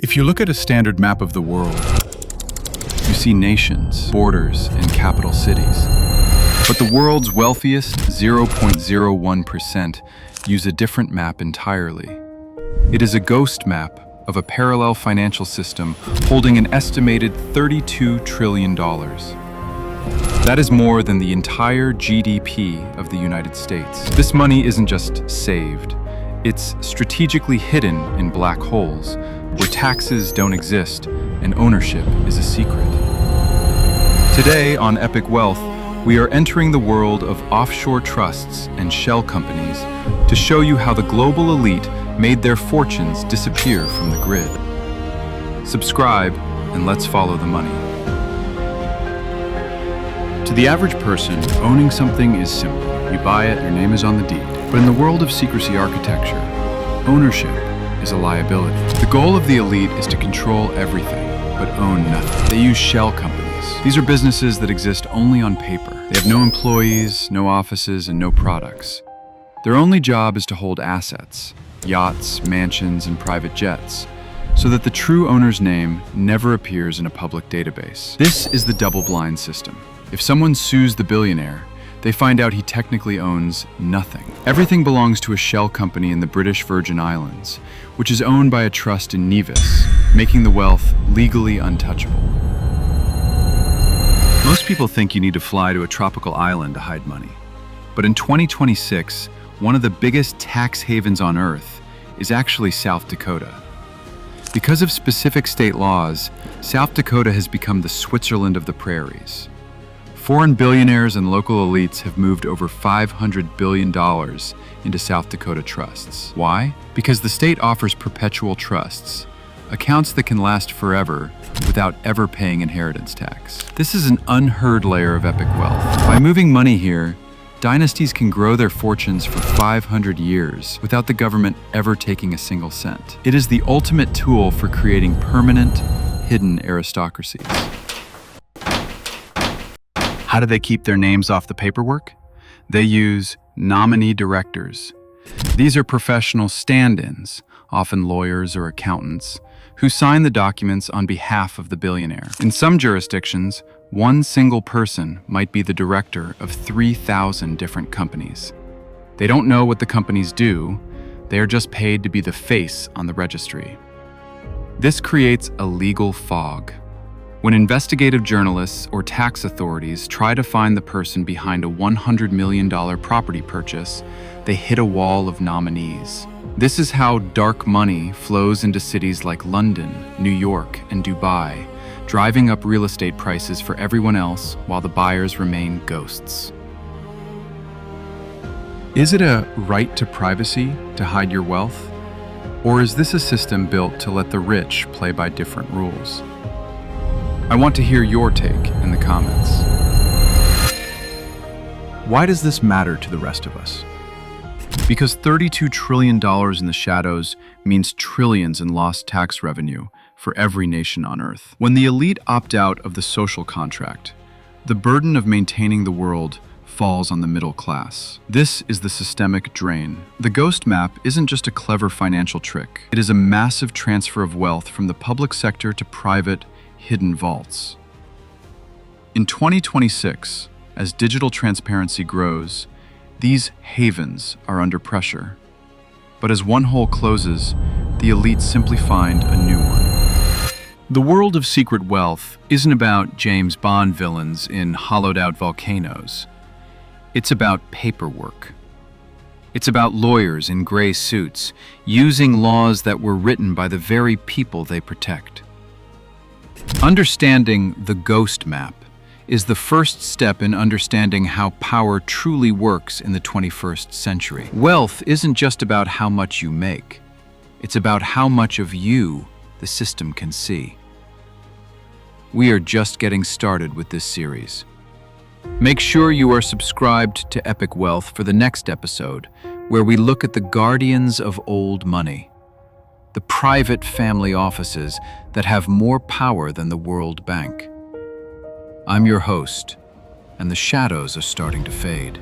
If you look at a standard map of the world, you see nations, borders, and capital cities. But the world's wealthiest 0.01% use a different map entirely. It is a ghost map of a parallel financial system holding an estimated $32 trillion. That is more than the entire GDP of the United States. This money isn't just saved, it's strategically hidden in black holes, where taxes don't exist and ownership is a secret. Today on Epic Wealth, we are entering the world of offshore trusts and shell companies to show you how the global elite made their fortunes disappear from the grid. Subscribe and let's follow the money. To the average person, owning something is simple. You buy it, your name is on the deed. But in the world of secrecy architecture, ownership is a liability. The goal of the elite is to control everything, but own nothing. They use shell companies. These are businesses that exist only on paper. They have no employees, no offices, and no products. Their only job is to hold assets, yachts, mansions, and private jets, so that the true owner's name never appears in a public database. This is the double-blind system. If someone sues the billionaire, they find out he technically owns nothing. Everything belongs to a shell company in the British Virgin Islands, which is owned by a trust in Nevis, making the wealth legally untouchable. Most people think you need to fly to a tropical island to hide money. But in 2026, one of the biggest tax havens on Earth is actually South Dakota. Because of specific state laws, South Dakota has become the Switzerland of the prairies. Foreign billionaires and local elites have moved over $500 billion into South Dakota trusts. Why? Because the state offers perpetual trusts, accounts that can last forever without ever paying inheritance tax. This is an unheard layer of epic wealth. By moving money here, dynasties can grow their fortunes for 500 years without the government ever taking a single cent. It is the ultimate tool for creating permanent, hidden aristocracies. How do they keep their names off the paperwork? They use nominee directors. These are professional stand-ins, often lawyers or accountants, who sign the documents on behalf of the billionaire. In some jurisdictions, one single person might be the director of 3,000 different companies. They don't know what the companies do, they are just paid to be the face on the registry. This creates a legal fog. When investigative journalists or tax authorities try to find the person behind a $100 million property purchase, they hit a wall of nominees. This is how dark money flows into cities like London, New York, and Dubai, driving up real estate prices for everyone else while the buyers remain ghosts. Is it a right to privacy to hide your wealth? Or is this a system built to let the rich play by different rules? I want to hear your take in the comments. Why does this matter to the rest of us? Because $32 trillion in the shadows means trillions in lost tax revenue for every nation on Earth. When the elite opt out of the social contract, the burden of maintaining the world falls on the middle class. This is the systemic drain. The ghost map isn't just a clever financial trick. It is a massive transfer of wealth from the public sector to private, hidden vaults. In 2026, as digital transparency grows, these havens are under pressure. But as one hole closes, the elite simply find a new one. The world of secret wealth isn't about James Bond villains in hollowed-out volcanoes. It's about paperwork. It's about lawyers in gray suits using laws that were written by the very people they protect. Understanding the ghost map is the first step in understanding how power truly works in the 21st century. Wealth isn't just about how much you make. It's about how much of you the system can see. We are just getting started with this series. Make sure you are subscribed to Epic Wealth for the next episode, where we look at the guardians of old money. The private family offices that have more power than the World Bank. I'm your host, and the shadows are starting to fade.